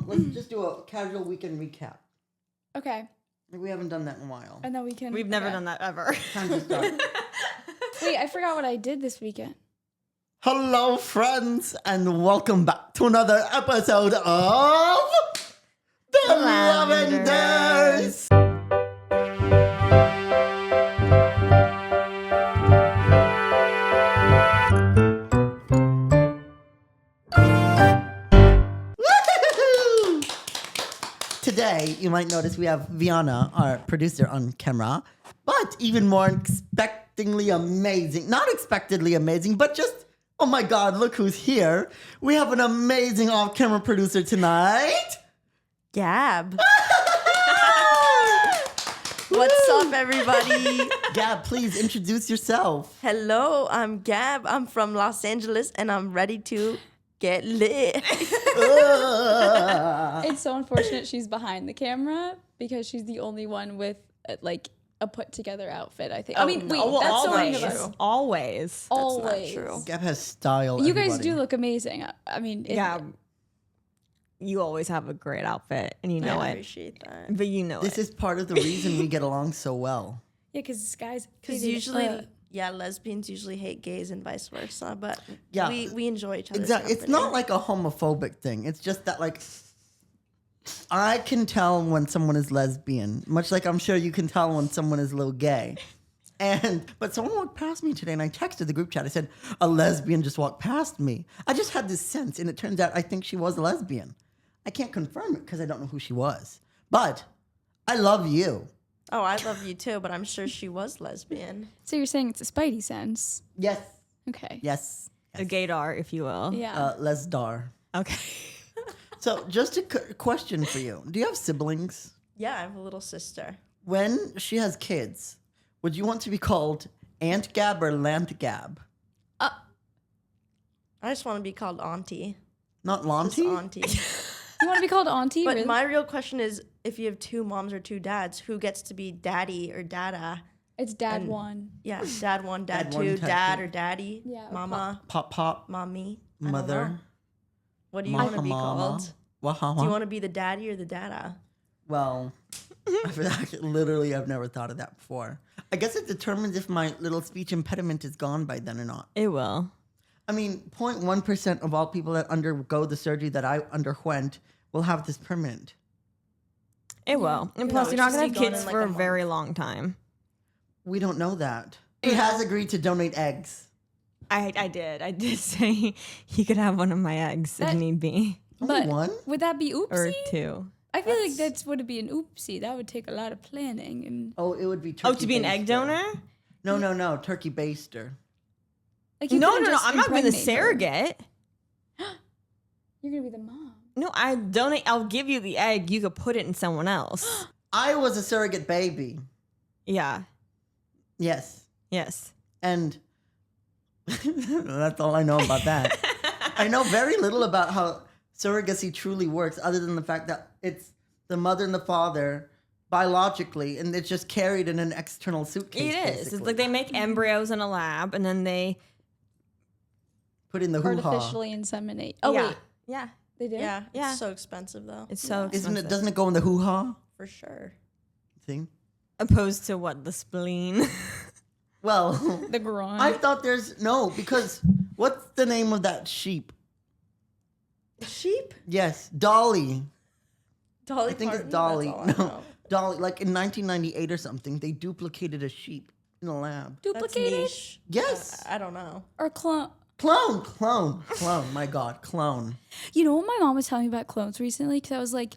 Let's just do a casual weekend recap. Okay. We haven't done that in a while. And then we can... We've never done that ever. Time to start. Wait, I forgot what I did this weekend. Hello, friends, and welcome back to another episode of The Lavenders. Today, you might notice we have Viana, our producer, on camera, but even more expectingly amazing, not expectedly amazing, but just, oh my God, look who's here. We have an amazing off-camera producer tonight. Gab. What's up, everybody? Gab, please introduce yourself. Hello, I'm Gab. I'm from Los Angeles, and I'm ready to get lit. It's so unfortunate she's behind the camera because she's the only one with like a put together outfit, I think. I mean, wait, that's so many of us. Always. Always. That's not true. Gab has style. You guys everybody. do look amazing. I mean, Yeah. You always have a great outfit, and you know I it. appreciate that. But you know This it. is part of the reason we get along so well. Yeah, because guys... Because usually, lesbians usually hate gays and vice versa, but Yeah. we enjoy each other's Exactly. It's company. not like a homophobic thing. It's just that, like, I can tell when someone is lesbian, much like I'm sure you can tell when someone is a little gay. But someone walked past me today, and I texted the group chat. I said, a lesbian just walked past me. I just had this sense, and it turns out I think she was a lesbian. I can't confirm it because I don't know who she was. But I love you. Oh, I love you too, but I'm sure she was lesbian. So you're saying it's a spidey sense? Yes. Okay. Yes. A gaydar, if you will. Yeah. Lesdar. Okay. So just a question for you. Do you have siblings? Yeah, I have a little sister. When she has kids, would you want to be called Aunt Gab or Lant Gab? I just want to be called Auntie. Not Just Lanty? Auntie. You want to be called auntie? But really? my real question is, if you have two moms or two dads, who gets to be daddy or dada? It's dad one. Yeah, dad one, dad Dad one, two, dad dad two. or daddy, Yeah, or mama, Pop Pop, mommy, I don't know. Mother. What do you want to be Mama. called? Wahawa. Do you want to be the daddy or the dada? Well, literally, I've never thought of that before. I guess it determines if my little speech impediment is gone by then or not. It will. I mean, 0.1% of all people that undergo the surgery that I underwent will have this permanent. It will. And No, plus, it's you're not just going to be have gone kids in, like, for a a month. very long time. We don't know that. He has agreed to donate eggs. I did. I did say he could have one of my eggs if That- need be. Only But one? would that be Or oopsie? two. I feel like that's would be an oopsie. That would take a lot of planning and Oh, it would be turkey Oh, to be an egg baster. donor? No, turkey baster. like you No, couldn't just I'm not being the impregnate her. surrogate. You're gonna be the mom. No, I donate. I'll give you the egg. You could put it in someone else. I was a surrogate baby. Yeah. Yes. Yes. And that's all I know about that. I know very little about how surrogacy truly works, other than the fact that it's the mother and the father biologically, and it's just carried in an external suitcase. It is. basically. It's like they make embryos in a lab and then they. Put in the hoo-ha. Artificially inseminate. Oh yeah. wait, Yeah. they do. Yeah, Yeah. it's so expensive though. It's so Isn't expensive. it? Doesn't it go in the hoo-ha For sure. thing? Opposed to what? The spleen. Well, The groin. I thought there's no, because what's the name of that sheep? Sheep? Yes, Dolly. Dolly I think Parton? it's Dolly. That's all I No, know. Dolly. Like in 1998 or something, they duplicated a sheep in a lab. That's Duplicated niche. Yes. I don't know. or clone. Clone. My God, clone. You know what my mom was telling me about clones recently? Because I was like,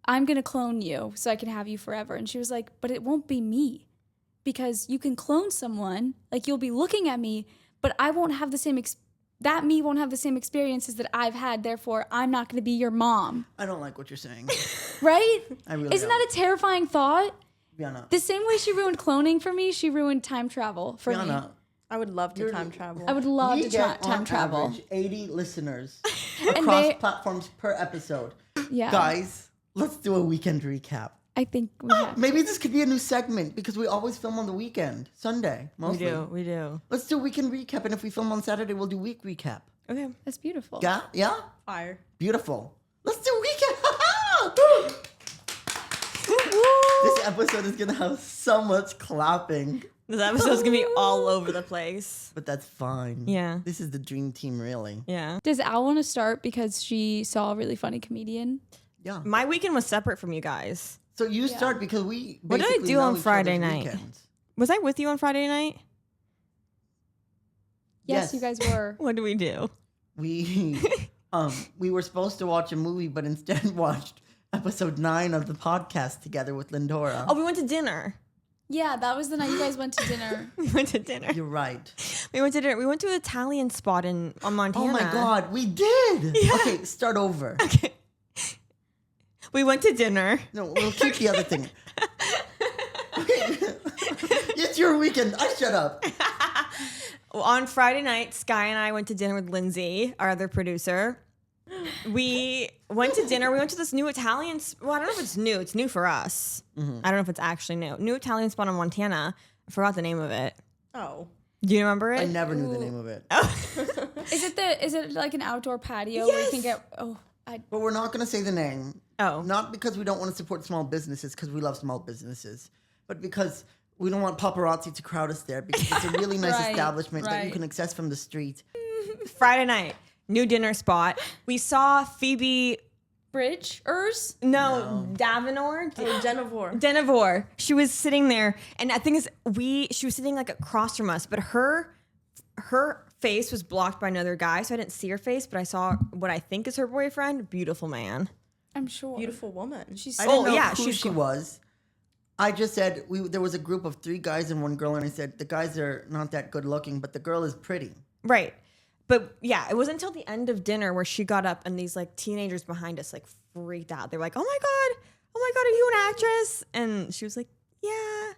I'm going to clone you so I can have you forever. And she was like, but it won't be me. Because you can clone someone, like you'll be looking at me, but I won't have the same, that me won't have the same experiences that I've had. Therefore, I'm not going to be your mom. I don't like what you're saying. Right? I really Isn't don't. that a terrifying thought? Viana. The same way she ruined cloning for me, she ruined time travel for me. Viana. I would love to You're- time travel. I would love We to get time on travel. average 80 listeners And across they- platforms per episode. Yeah. Guys, let's do a weekend recap. I think we have. Maybe this could be a new segment because we always film on the weekend, Sunday mostly. We do. Let's do weekend recap, and if we film on Saturday, we'll do week recap. Okay. That's beautiful. Yeah, Fire. beautiful. Let's do weekend. episode is gonna have so much clapping, This episode's gonna be all over the place. but that's fine. Yeah. This is the dream team, really. Yeah. Does Al want to start because she saw a really funny comedian? Yeah. My weekend was separate from you guys. So you start because we. What did I basically do know on each Friday other's night? weekends. Was I with you on Friday night? Yes, Yes. you guys were. What did we do? We were supposed to watch a movie, but instead watched episode 9 of the podcast together with Lindora. Oh, we went to dinner. Yeah, that was the night you guys went to dinner. We went to dinner. You're right. We went to dinner. We went to an Italian spot on Montana. Oh my God, we did. Yeah. Okay, start over. Okay. We went to dinner. No, we'll keep the other thing. Okay. It's your weekend. I shut up. On Friday night, Sky and I went to dinner with Lindsay, our other producer. We went to dinner. We went to this new Italian. Well, I don't know if it's new. It's new for us. I don't know if it's actually new. New Italian spot in Montana. I forgot the name of it. Oh. Do you remember it? I never knew the name of it. Is it like an outdoor patio where you can get? But we're not going to say the name. Oh. Not because we don't want to support small businesses, because we love small businesses, but because we don't want paparazzi to crowd us there, because it's a really nice Right, establishment that you right. can access from the street. Friday night, new dinner spot. We saw Phoebe. Bridgers? No. Davenor. Oh, Jennifer. Denivore. She was sitting there, and I think she was sitting like across from us, but her face was blocked by another guy, so I didn't see her face, but I saw what I think is her boyfriend. Beautiful man. I'm sure. Beautiful woman. She's I didn't Oh, know yeah, who she's she was. I just said there was a group of 3 guys and 1 girl, and I said the guys are not that good looking, but the girl is pretty. Right. But yeah, it wasn't until the end of dinner where she got up and these like teenagers behind us like freaked out. They were like, oh my God, are you an actress? And she was like, yeah.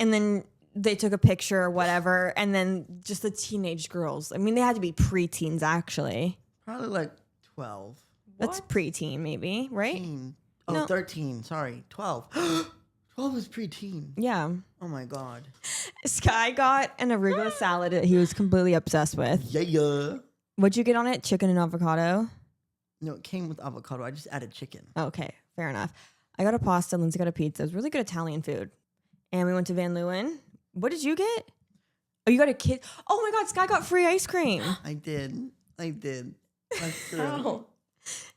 And then they took a picture or whatever. And then just the teenage girls. I mean, they had to be preteens actually. Probably like 12. That's preteen maybe, right? 13. Oh, No. 13. Sorry. 12. 12 is preteen. Yeah. Oh my God. Sky got an arugula salad that he was completely obsessed with. Yeah. What'd you get on it? Chicken and avocado? No, it came with avocado. I just added chicken. Okay, fair enough. I got a pasta, Lindsay got a pizza. It was really good Italian food. And we went to Van Leeuwen. What did you get? Oh, you got a kid. Oh my God, Sky got free ice cream. I did. That's true. Oh.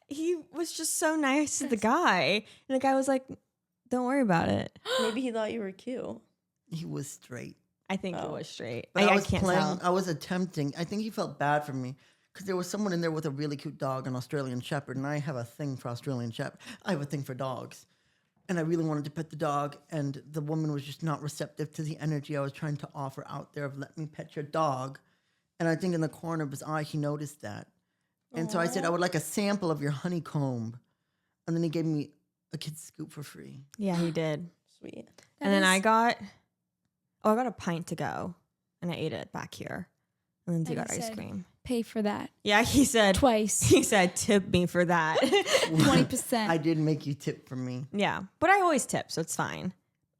He was just so nice to the guy. And the guy was like, don't worry about it. Maybe he thought you were cute. He was straight. I think it Oh. was straight. But I was can't playing, tell. I was attempting. I think he felt bad for me because there was someone in there with a really cute dog, an Australian Shepherd, and I have a thing for Australian Shepherd. I have a thing for dogs. And I really wanted to pet the dog, and the woman was just not receptive to the energy I was trying to offer out there of let me pet your dog. And I think in the corner of his eye, he noticed that. And so I said, I would like a sample of your honeycomb. And then he gave me a kid's scoop for free. Yeah, he did. Sweet. And then I got a pint to go. And I ate it back here. And Lindsay And got he ice said- cream. Pay for that Yeah, he said twice. He said tip me for that. 20%. I did make you tip for me. Yeah, but I always tip, so it's fine.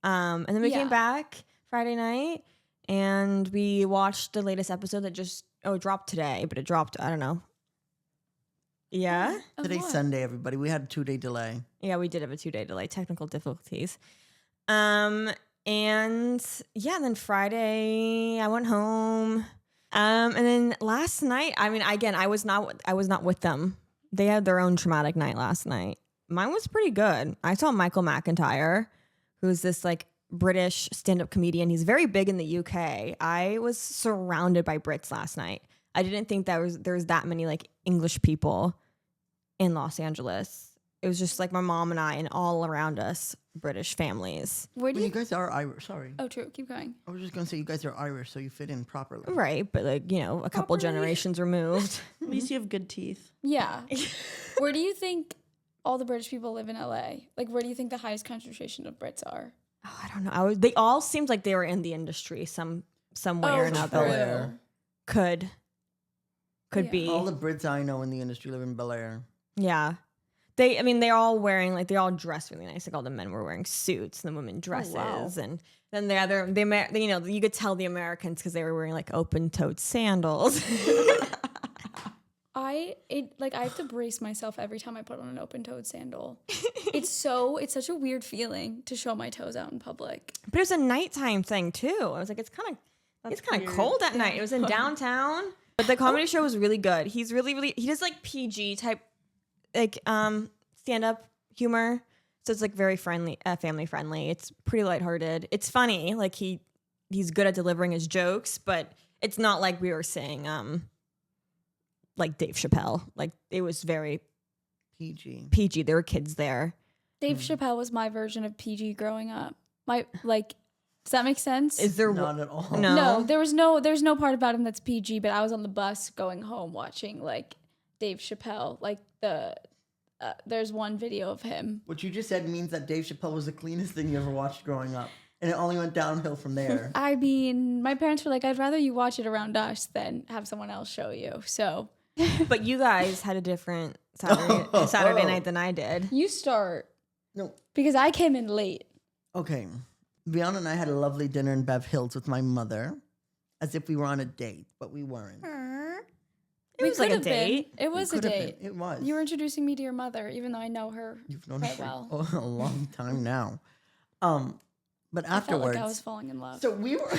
And then we Yeah. came back Friday night, and we watched the latest episode that it dropped today, but it dropped, I don't know. Yeah? Of Today's what? Sunday, everybody. We had a 2-day delay. Yeah, we did have a 2-day delay, technical difficulties. And yeah, then Friday I went home. And then last night, I mean, again, I was not with them. They had their own traumatic night last night. Mine was pretty good. I saw Michael McIntyre, who's this like British stand-up comedian. He's very big in the UK. I was surrounded by Brits last night. I didn't think there was that many like English people in Los Angeles. It was just like my mom and I and all around us British families. Where do Well, you? you guys are Irish. Sorry. Oh, true. Keep going. I was just going to say you guys are Irish, so you fit in properly. Right, but like, you know, a couple Properly. generations removed. At least you have good teeth. Yeah. Where do you think all the British people live in LA? Like, where do you think the highest concentration of Brits are? Oh, I don't know. They all seemed like they were in the industry some way or another. Bel Air. Could Yeah. be. All the Brits I know in the industry live in Bel Air. Yeah. They're all wearing, like, they all dress really nice. Like, all the men were wearing suits and the women dresses. wow. And then you know, you could tell the Americans because they were wearing, like, open-toed sandals. I have to brace myself every time I put on an open-toed sandal. It's such a weird feeling to show my toes out in public. But it was a nighttime thing too. I was like, it's kind of cold at night. It was in downtown, but the comedy show was really good. He's really he does like PG type, like stand up humor. So it's like very friendly, family friendly. It's pretty lighthearted. It's funny. Like he's good at delivering his jokes, but it's not like we were saying like Dave Chappelle. Like it was very PG. There were kids there. Dave Chappelle was my version of PG growing up. Does that make sense? Is there Not at all. No, there's no part about him that's PG, but I was on the bus going home watching like Dave Chappelle, like there's one video of him. What you just said means that Dave Chappelle was the cleanest thing you ever watched growing up. And it only went downhill from there. I mean, my parents were like, I'd rather you watch it around us than have someone else show you. So, but you guys had a different Saturday night than I did. you start. No. Because I came in late. Okay. Viana and I had a lovely dinner in Bev Hills with my mother, as if we were on a date, but we weren't. It was like a could have been. date. It was a Could have date. been. It was. You were introducing me to your mother, even though I know her You've known quite her well. for a long time now. But I felt afterwards, like I was falling in love. so we were.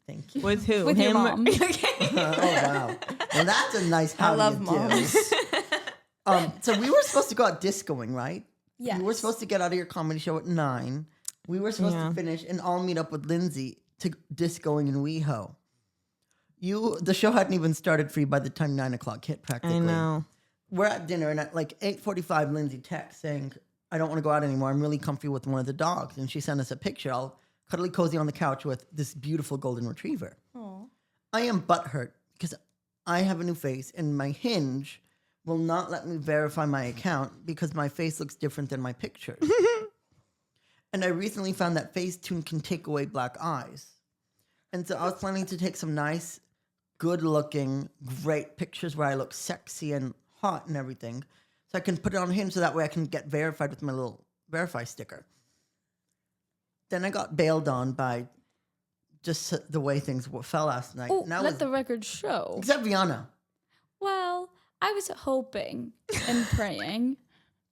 Thank you. With who? With Him? your mom. Okay. Oh wow. Well, that's a nice how I love do you moms. do. So we were supposed to go out discoing, right? Yes. You were supposed to get out of your comedy show at 9. We were supposed to finish and all meet up with Lindsay to discoing in WeHo. The show hadn't even started for you by the time 9 o'clock hit practically. I know. We're at dinner and at like 8:45, Lindsay texts saying, I don't want to go out anymore. I'm really comfy with one of the dogs. And she sent us a picture, all cuddly cozy on the couch with this beautiful golden retriever. Aw. I am butthurt because I have a new face and my Hinge will not let me verify my account because my face looks different than my pictures. And I recently found that Facetune can take away black eyes. And so I was planning to take some nice, good-looking, great pictures where I look sexy and hot and everything. So I can put it on Hinge so that way I can get verified with my little verify sticker. Then I got bailed on by just the way things fell last night. Oh, And I let was- the record show. Except Viana Well, I was hoping and praying.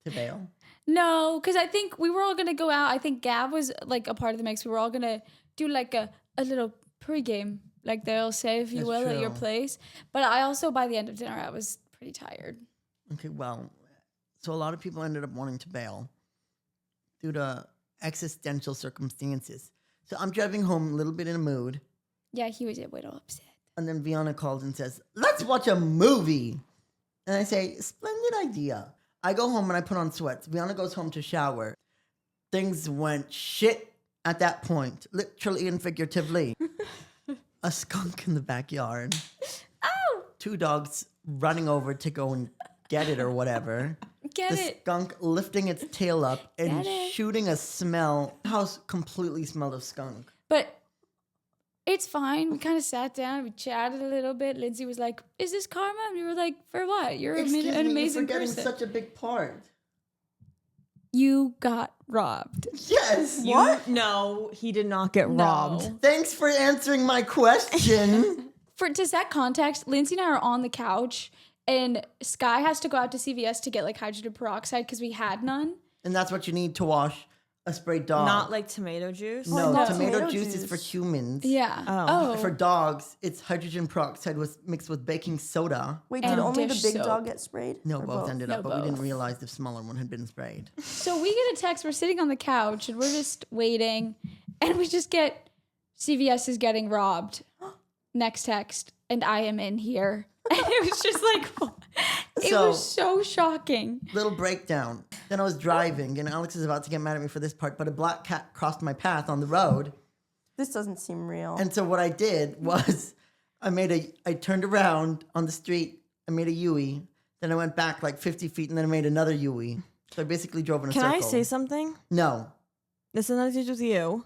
to bail. No, because I think we were all going to go out. I think Gab was like a part of the mix. We were all going to do like a little pregame, like they'll say, if you That's will, at your true. place. But I also, by the end of dinner, I was pretty tired. Okay, well, so a lot of people ended up wanting to bail due to existential circumstances. So I'm driving home a little bit in a mood, Yeah, he was a little upset. and then Viana calls and says, let's watch a movie. And I say, splendid idea. I go home and I put on sweats. Viana goes home to shower. Things went shit at that point, literally and figuratively. A skunk in the backyard. Oh, 2 dogs running over to go and get it or whatever. get The it. skunk lifting its tail up and Get it. shooting a smell. The house completely smelled of skunk. But it's fine. We kind of sat down. We chatted a little bit. Lindsay was like, is this karma? And we were like, for what? You're Excuse an me, you're amazing forgetting person. such a big part. You got robbed. Yes. No, he did not get No. robbed. Thanks for answering my question. To set context, Lindsay and I are on the couch, and Sky has to go out to CVS to get like hydrogen peroxide because we had none. And that's what you need to wash a sprayed dog. Not like tomato juice. no, no. tomato Tomato juice is juice. for humans. Yeah. Oh. For dogs, it's hydrogen peroxide mixed with baking soda. Wait, did And only the dish big soap. dog get sprayed? No, Or both ended No, up, but we didn't both. realize the smaller one had been sprayed. So we get a text. We're sitting on the couch and we're just waiting, and we just get CVS is getting robbed. Next text, and I am in here. And it was just like, it So- was so shocking. Little breakdown. Then I was driving, and Alex is about to get mad at me for this part, but a black cat crossed my path on the road. This doesn't seem real. And so what I did was I turned around on the street, I made a U-ey, then I went back like 50 feet, and then I made another U-ey. So I basically drove in a Can circle. I say something? No. This is nothing to do with you.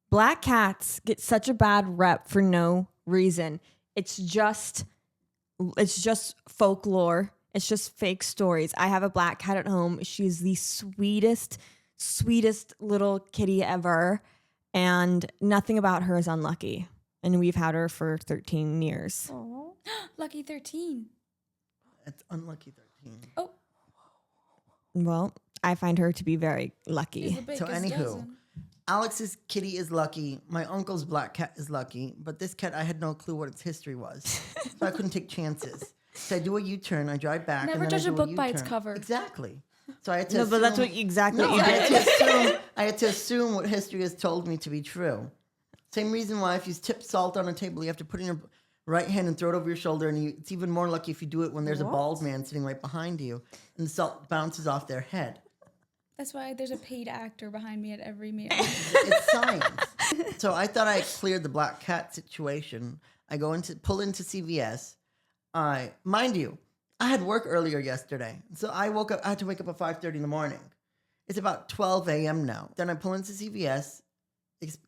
Black cats get such a bad rep for no reason. It's just folklore. It's just fake stories. I have a black cat at home. She's the sweetest little kitty ever. And nothing about her is unlucky. and we've had her for 13 years. Oh. Lucky 13. It's unlucky 13. Oh, Well, I find her to be very he's lucky. the So biggest anywho, dozen. Alex's kitty is lucky. My uncle's black cat is lucky. But this cat, I had no clue what its history was. So I couldn't take chances. So I do a U-turn, I drive back. Never and then judge I a do book by its U-turn. cover. Exactly. So I had to No, but that's assume- what exactly No, what I you had, did. to assume, I had to assume what history has told me to be true. Same reason why if you tip salt on a table, you have to put in your right hand and throw it over your shoulder. And it's even more lucky if you do it when there's a bald man sitting right behind you and the salt bounces off their head. That's why there's a paid actor behind me at every meal. It's science. So I thought I cleared the black cat situation. I pull into CVS. Mind you, I had work earlier yesterday. So I had to wake up at 5:30 in the morning. It's about 12 a.m. now. Then I pull into CVS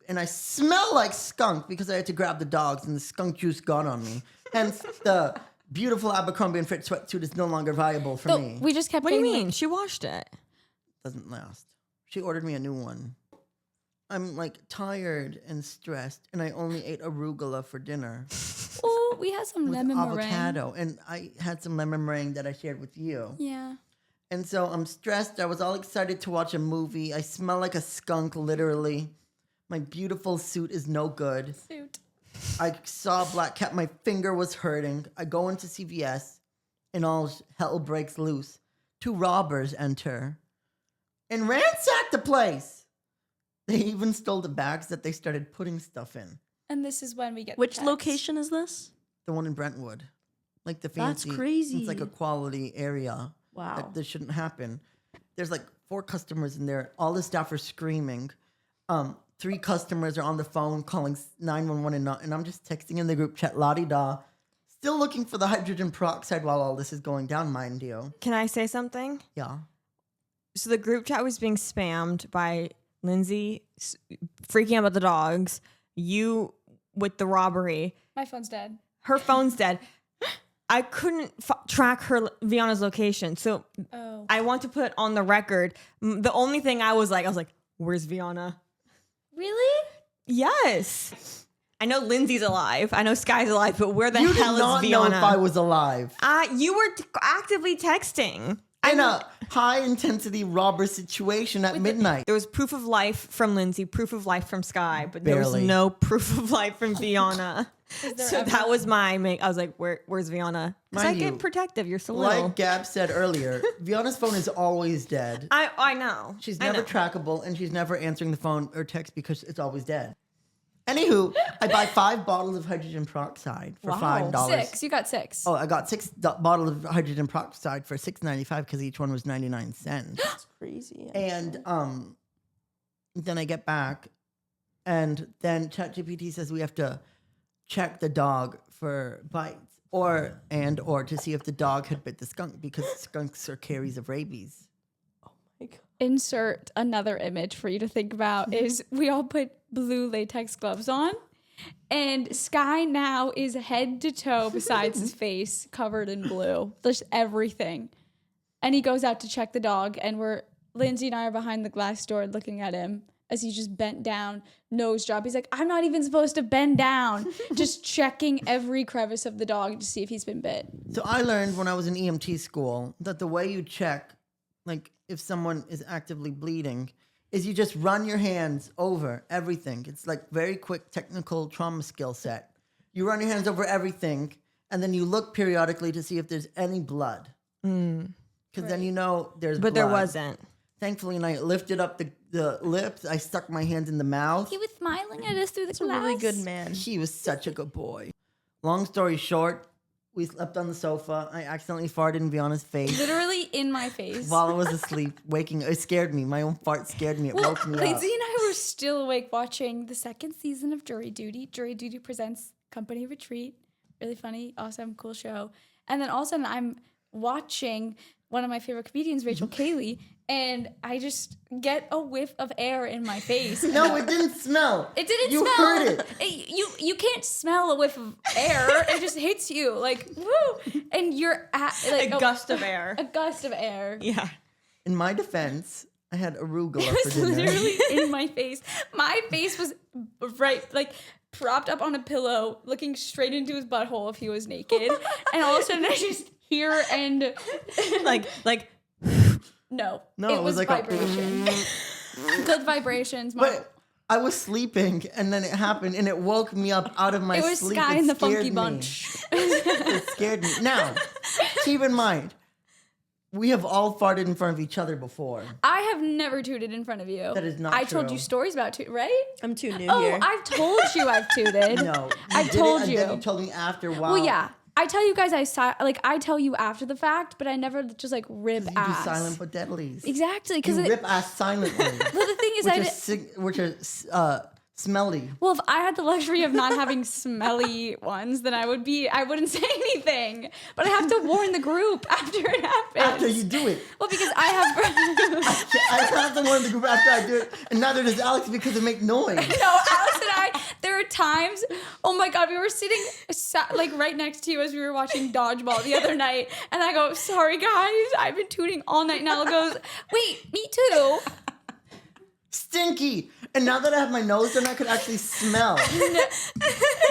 and I smell like skunk because I had to grab the dogs and the skunk juice got on me. Hence the beautiful Abercrombie & Fitch sweatsuit is no longer viable for So me. we just kept What do you getting, mean? like, She washed it. Doesn't last. She ordered me a new one. I'm like tired and stressed, and I only ate arugula for dinner oh, we had some with lemon meringue. avocado, and I had some lemon meringue that I shared with you. Yeah. And so I'm stressed. I was all excited to watch a movie. I smell like a skunk, literally. My beautiful suit is no good. Suit. I saw a black cat. My finger was hurting. I go into CVS, and all hell breaks loose. 2 robbers enter and ransack the place. They even stole the bags that they started putting stuff in. And this is when we get Which the text. location is this? The one in Brentwood. Like the That's fancy. crazy. It's like a quality area. Wow. That this shouldn't happen. There's like 4 customers in there. All the staff are screaming. 3 customers are on the phone calling 911 and I'm just texting in the group chat, la-di-da. Still looking for the hydrogen peroxide while all this is going down, mind you. Can I say something? Yeah. So the group chat was being spammed by Lindsay freaking out about the dogs, you with the robbery. My phone's dead. Her phone's dead. I couldn't track her Viana's location. So Oh. I want to put on the record, the only thing I was like, where's Viana? Really? Yes. I know Lindsay's alive. I know Sky's alive, but where the You hell did not is know Viana? if I was alive. You were actively texting. In a high-intensity robber situation at midnight. There was proof of life from Lindsay, proof of life from Sky, but there was Barely. no proof of life from Viana. there So ever- that was my make. I was like, where's Viana? Because I Mind you, get protective. You're so little. Like Gab said earlier, Viana's phone is always dead. I know. She's I never know. trackable, and she's never answering the phone or text because it's always dead. Anywho, I buy 5 bottles of hydrogen peroxide for Wow. $5. 6. You got 6. Oh, I got 6 bottles of hydrogen peroxide for $6.95 because each one was 99 cents. That's crazy. And then I get back, and then ChatGPT says we have to check the dog for bites or to see if the dog had bit the skunk because skunks are carriers of rabies. Insert another image for you to think about is we all put blue latex gloves on, and Sky now is head to toe besides his face covered in blue. Just everything. And he goes out to check the dog, and Lindsay and I are behind the glass door looking at him as he just bent down, nose job. He's like, I'm not even supposed to bend down. Just checking every crevice of the dog to see if he's been bit. So I learned when I was in EMT school that the way you check, like if someone is actively bleeding, is you just run your hands over everything. It's like very quick technical trauma skill set. You run your hands over everything, and then you look periodically to see if there's any blood. Because then you know there's But blood. there wasn't. Thankfully, when I lifted up the lips, I stuck my hands in the mouth. He was smiling at us through the That's a really good man. He was such a good boy. Long story short, we slept on the sofa. I accidentally farted in Viana's face Literally in my face. while I was asleep, waking. It scared me. My own fart scared me. It woke me up. Lindsay and I were still awake watching the 2nd season of Jury Duty. Jury Duty presents Company Retreat. Really funny, awesome, cool show. And then all of a sudden I'm watching one of my favorite comedians, Rachel Cayley, and I just get a whiff of air in my face. No, it didn't smell. It didn't You smell. heard it. You can't smell a whiff of air. It just hits you like woo, and you're at like A gust of air. A gust of air. Yeah. In my defense, I had arugula It for was dinner. literally in my face. My face was right, like propped up on a pillow, looking straight into his butthole if he was naked. And all of a sudden I just hear and like no, No, it it was was like vibration. Good vibrations. But I was sleeping, and then it happened, and it woke me up out of my It was sleep. Sky It and the scared Funky me. Bunch. It scared me. Now, keep in mind, we have all farted in front of each other before. I have never tooted in front of you. That is not I told true. you stories about toot, right? I'm too new Oh, here. I've told you I've tooted. No, I did told it, you. And then you told me after. Wow. Well, yeah. I tell you guys, I tell you after the fact, but I never just like rib You ass. do silent but deadlies. Exactly, You because rip ass silently. well, the thing is, which are smelly. well, if I had the luxury of not having smelly ones, then I wouldn't say anything. But I have to warn the group after it happens. After you do it. Well, because I have. I have to warn the group after I do it, and neither does Alex because it make noise. No, Alex and I, there are times, oh my God, we were sitting like right next to you as we were watching Dodgeball the other night. And I go, sorry guys, I've been tooting all night. And Al goes, wait, me too. Stinky. And now that I have my nose done, I could actually smell.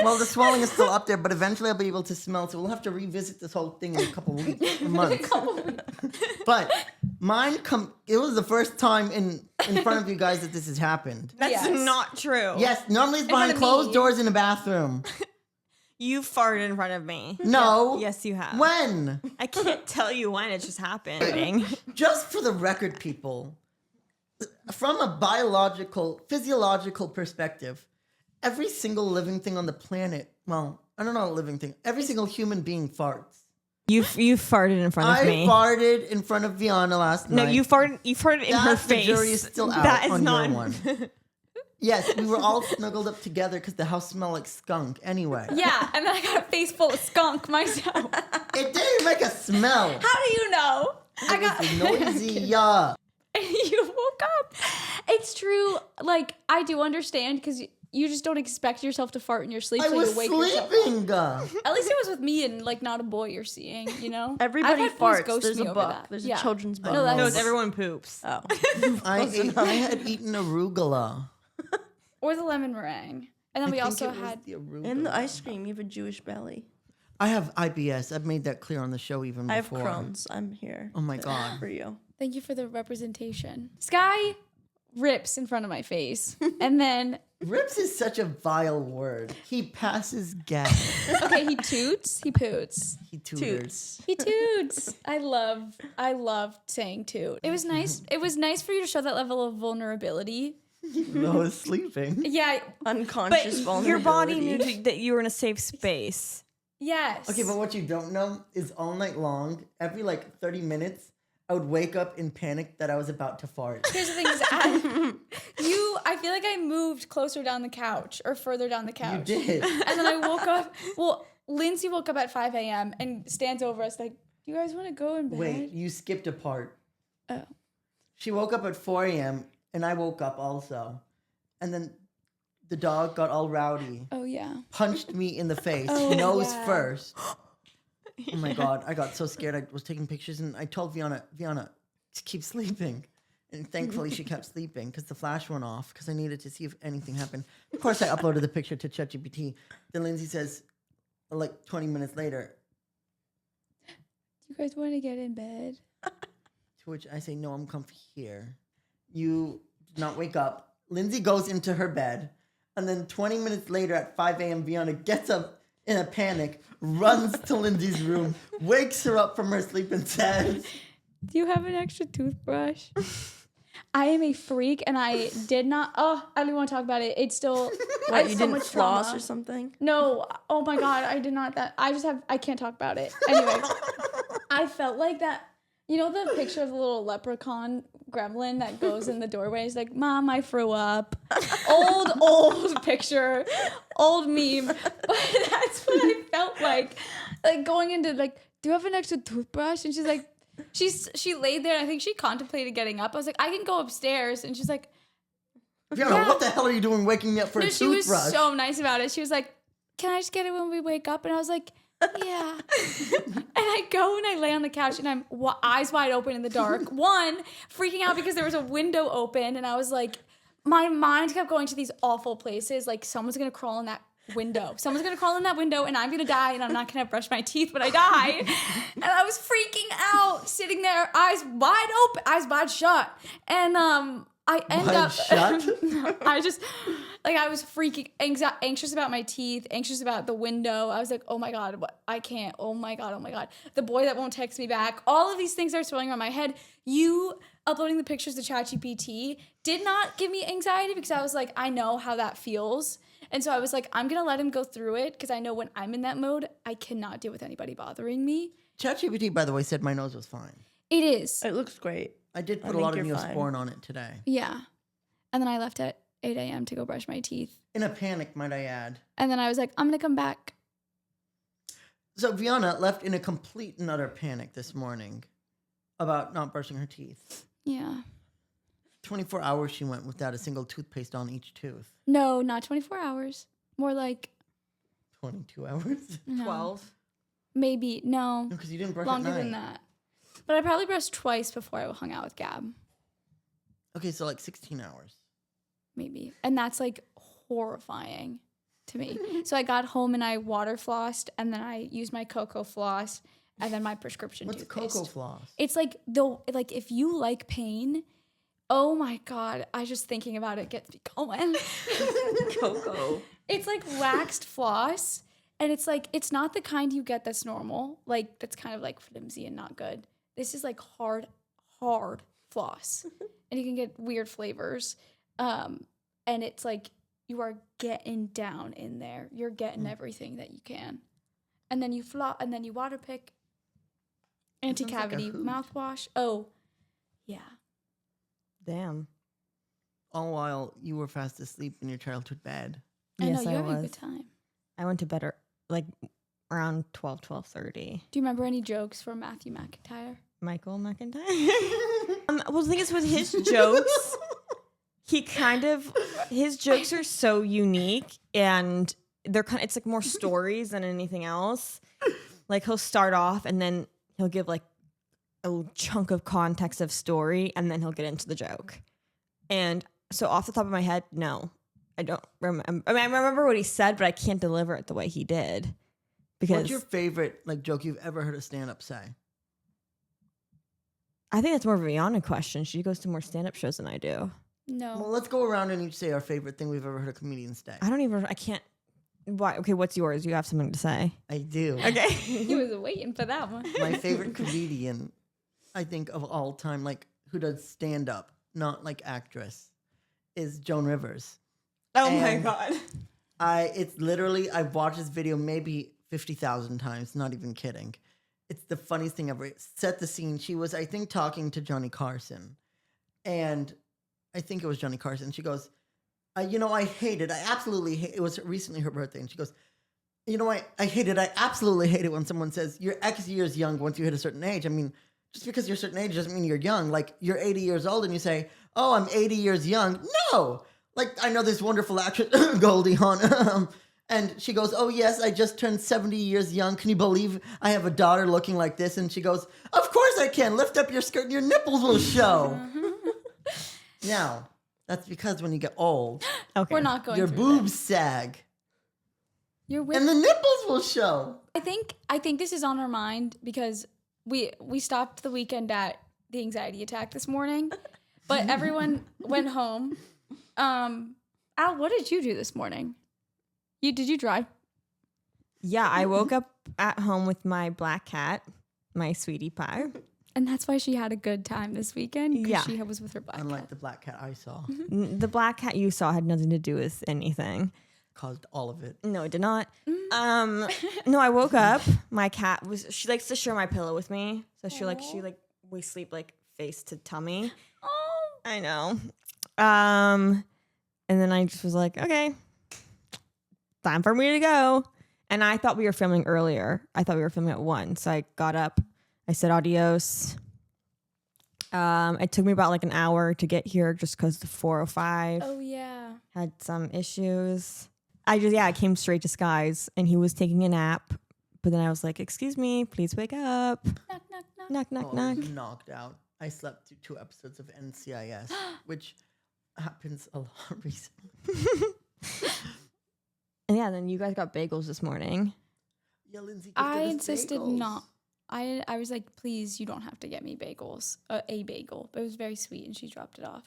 Well, the swelling is still up there, but eventually I'll be able to smell. So we'll have to revisit this whole thing in a couple weeks, or months. But mine it was the first time in front of you guys that this has happened. that's Yes. not true. Yes, normally it's front behind of closed me. doors in a bathroom. You farted in front of me. No. Yes, you have. When? I can't tell you when. It just happened. Just for the record, people, from a physiological perspective, every single living thing on the planet, well, I don't know, a living thing, every single human being farts. You farted in front of I me. farted in front of Viana last No, night. you farted in her That's the face. jury is still out That is on not your one. Yes, we were all snuggled up together because the house smelled like skunk anyway. Yeah, and then I got a face full of skunk myself. It didn't make a smell. How do you know? I got It was noisy, yeah. you woke up. It's true. Like, I do understand because you just don't expect yourself to fart in your sleep. I so was you wake yourself up. sleeping. At least it was with me and like not a boy you're seeing, you know? Everybody I've had boys farts. ghost There's me a over book. that. There's Yeah. a children's book. No, that's- No, it's everyone poops. Oh. I had eaten arugula. Or the lemon meringue. And then we I think also it was had the arugula. In the ice cream, you have a Jewish belly. I have IBS. I've made that clear on the show even I have before. Crohn's. I'm here. Oh my God. For you. thank you for the representation. Sky rips in front of my face. And then Rips is such a vile word. He passes gas. okay, he toots, he poots. He tutors. Toots. He toots. I love saying toot. It was nice. It was nice for you to show that level of vulnerability. I was sleeping. Yeah. Unconscious But vulnerability. your body knew that you were in a safe space. Yes. Okay, but what you don't know is all night long, every like 30 minutes, I would wake up in panic that I was about to fart. Here's the thing: is I feel like I moved closer down the couch or further down the couch. You did. And then I woke up. Well, Lindsay woke up at 5 a.m. and stands over us like, "Do you guys want to go in bed?" Wait, you skipped a part. Oh. She woke up at 4 a.m. and I woke up also. And then the dog got all rowdy, Oh yeah. punched me in the face, Oh, nose yeah. first. Oh my God, I got so scared. I was taking pictures and I told Viana, just keep sleeping. And thankfully she kept sleeping because the flash went off because I needed to see if anything happened. Of course, I uploaded the picture to ChatGPT. Then Lindsay says, like 20 minutes later, Do you guys want to get in bed? to which I say, no, I'm comfy here. You did not wake up. Lindsay goes into her bed. And then 20 minutes later at 5 a.m., Viana gets up in a panic, runs to Lindsay's room, wakes her up from her sleep and says, Do you have an extra toothbrush? I am a freak, and I did not. Oh, I don't even want to talk about it. It's still. I What, have you so didn't much floss trauma. or something? No. Oh my God, I did not. That I just have. I can't talk about it. Anyway, I felt like that. You know the picture of the little leprechaun gremlin that goes in the doorway? It's like, Mom, I threw up. Old picture, old meme. But that's what I felt like going into like, do you have an extra toothbrush? And she's like, she laid there. And I think she contemplated getting up. I was like, I can go upstairs. And she's like, Viana, Yeah. what the hell are you doing waking me up for no, a she was toothbrush? so nice about it. She was like, can I just get it when we wake up? And I was like, yeah. And I go and I lay on the couch and I'm eyes wide open in the dark. One, freaking out because there was a window open and I was like, my mind kept going to these awful places. Like someone's going to crawl in that window. Someone's gonna crawl in that window and I'm gonna die and I'm not gonna brush my teeth when I die. And I was freaking out, sitting there, eyes wide shut. And I end Wide up shut? I was freaking anxious about my teeth, anxious about the window. I was like, oh my God, I can't. Oh my God. The boy that won't text me back. All of these things are swirling around my head. You uploading the pictures to ChatGPT did not give me anxiety because I was like, I know how that feels. And so I was like, I'm going to let him go through it because I know when I'm in that mode, I cannot deal with anybody bothering me. ChatGPT, by the way, said my nose was fine. It is. It looks great. I did put a think lot of you're fine. Neosporin on it today. Yeah. And then I left at 8 a.m. to go brush my teeth. In a panic, might I add. And then I was like, I'm going to come back. So Viana left in a complete and utter panic this morning about not brushing her teeth. Yeah. 24 hours she went without a single toothpaste on each tooth. No, not 24 hours. More like 22 hours? no. 12. Maybe. No. Because you didn't brush Longer at night. than that. But I probably brushed twice before I hung out with Gab. Okay, so like 16 hours. Maybe. And that's like horrifying to me. So I got home and I water flossed and then I used my cocoa floss and then my prescription What's toothpaste. cocoa floss? It's like if you like pain, oh my God, I just thinking about it gets me going. Cocoa. It's like waxed floss and it's like it's not the kind you get that's normal, like that's kind of like flimsy and not good. This is like hard floss. And you can get weird flavors. And it's like you are getting down in there. You're getting everything that you can. And then you and then you water pick. Anti-cavity hoot. mouthwash. Oh, yeah. Damn. All while you were fast asleep in your childhood bed. I know, Yes, you're I having a was. good time. I went to bed like around 12:30. Do you remember any jokes from Matthew McIntyre? Michael McIntyre. Well, the thing is with his jokes, his jokes are so unique and they're it's like more stories than anything else. Like he'll start off and then he'll give like a chunk of context of story and then he'll get into the joke. And so off the top of my head, no, I don't remember. I mean, I remember what he said, but I can't deliver it the way he did. Because What's your favorite like joke you've ever heard a stand-up say? I think that's more of a Viana question. She goes to more stand-up shows than I do. No. Well, let's go around and each say our favorite thing we've ever heard a comedian say. I can't. Why? Okay, what's yours? You have something to say. I do. Okay. He was waiting for that one. My favorite comedian, I think, of all time, like who does stand-up, not like actress, is Joan Rivers. Oh my And God. It's literally, I've watched this video maybe 50,000 times, not even kidding. It's the funniest thing ever. Set the scene. She was, I think, talking to Johnny Carson. And I think it was Johnny Carson. She goes, I hate it. I absolutely hate it. It was recently her birthday. And she goes, I hate it. I absolutely hate it when someone says you're X years young once you hit a certain age. I mean, just because you're a certain age doesn't mean you're young. Like, you're 80 years old and you say, oh, I'm 80 years young. No. Like, I know this wonderful actress, Goldie Hawn. And she goes, oh, yes, I just turned 70 years young. Can you believe I have a daughter looking like this? And she goes, of course I can. Lift up your skirt and your nipples will show. Now, that's because when you get old, Okay. We're not going your through boobs sag You're with and the nipples will show. I think this is on our mind because we stopped the weekend at the anxiety attack this morning, but everyone went home. Al, what did you do this morning? Did you drive? Yeah, I woke up at home with my black cat, my sweetie pie. And that's why she had a good time this weekend. 'Cause Yeah. she was with her black Unlike cat. the black cat I saw, The black cat you saw had nothing to do with anything. caused all of it. No, it did not. No, I woke up. My cat she likes to share my pillow with me. So we sleep like face to tummy. Oh, I know. And then I just was like, okay, time for me to go. And I thought we were filming earlier. I thought we were filming at 1. So I got up. I said adios. It took me about like an hour to get here just because the 405 oh yeah. had some issues. I came straight to Sky's and he was taking a nap. But then I was like, excuse me, please wake up. Knock, knock, knock. Knock, knock, Oh, knock. knocked out. I slept through 2 episodes of NCIS, which happens a lot recently. And yeah, then you guys got bagels this morning. Yeah, Lindsay gifted I us insisted bagels. not. I was like, please, you don't have to get me bagels. A bagel. But it was very sweet, and she dropped it off.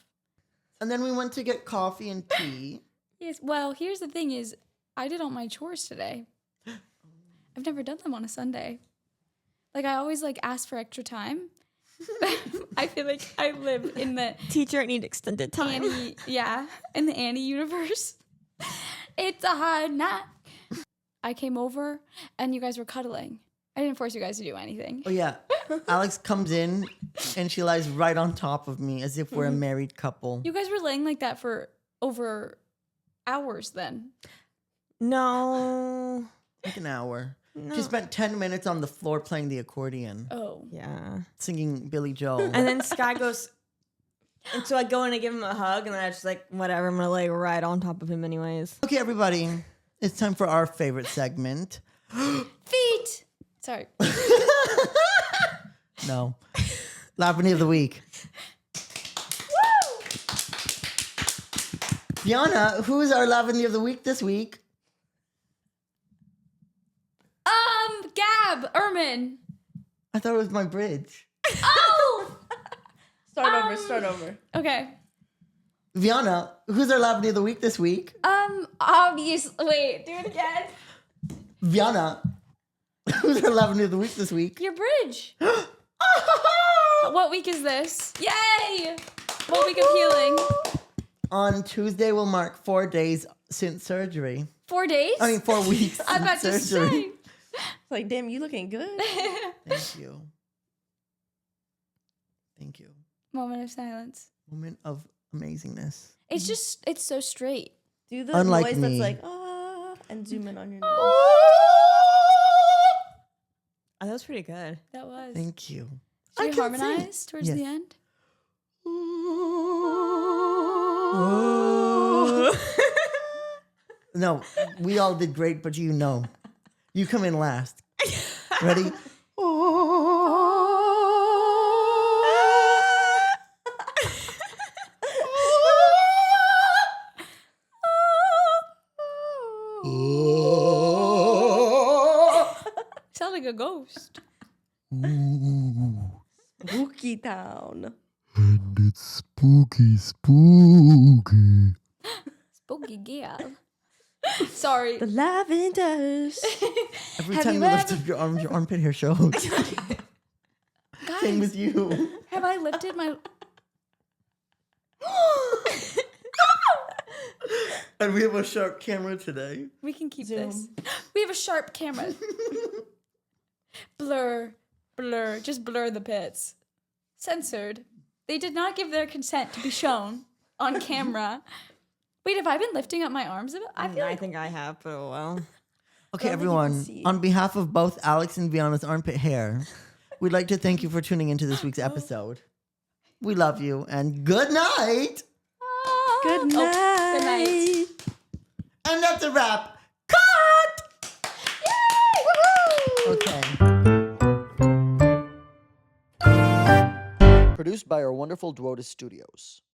And then we went to get coffee and tea. Yes. Well, here's the thing: is I did all my chores today. I've never done them on a Sunday. Like I always like ask for extra time. I feel like I live in the Teacher, I need extended time. Annie, in the Annie universe. It's a hard night. I came over and you guys were cuddling. I didn't force you guys to do anything. Oh yeah, Alex comes in and she lies right on top of me as if we're a married couple. You guys were laying like that for over hours then. No. Like an hour. No. She spent 10 minutes on the floor playing the accordion, Oh. Yeah. singing Billy Joel. And then Sky goes, and so I go in and give him a hug, and then I just like, whatever, I'm gonna lay right on top of him anyways. Okay, everybody, it's time for our favorite segment. Feet! Sorry. No. Lavender of the Week. Viana, who is our Lavender of the Week this week? Gab! Ermin! I thought it was my bridge. Oh! Start over. Okay. Viana, who's our Lavender of the Week this week? Obviously. Wait, do it again. Viana, who's our Lavender of the Week this week? Your bridge. What week is this? Yay! What week of healing? On Tuesday will mark 4 days since surgery. 4 days? 4 weeks I'm about to since surgery. say. Like, damn, you looking good. Thank you. Thank you. Moment of silence. Moment of amazingness. It's just, it's so straight. Do the Unlike noise me. that's like, ah, and zoom in on your nose. Oh, that was pretty good. That was. Thank you. Should we can harmonize towards Yes. the end? No, we all did great, but you know. You come in last. Ready? Sound like a ghost. Spooky town. And it's spooky, spooky. Spooky gal. Sorry. The lavenders. Every Have time you you lift ever- up your arms, your armpit hair shows. Same Guys, with you. have I lifted my... And we have a sharp camera today. We can keep Zoom. this. We have a sharp camera. Blur, just blur the pits. Censored. They did not give their consent to be shown on camera. Wait, have I been lifting up my arms a bit? I feel I like think I have, but oh well. Okay, don't think you can everyone, see. on behalf of both Alex and Viana's armpit hair, we'd like to thank you for tuning into this week's episode. We love you, and good night. Good night. Oh, good night. And that's a wrap. Cut! Okay. Produced by our wonderful Duotis Studios.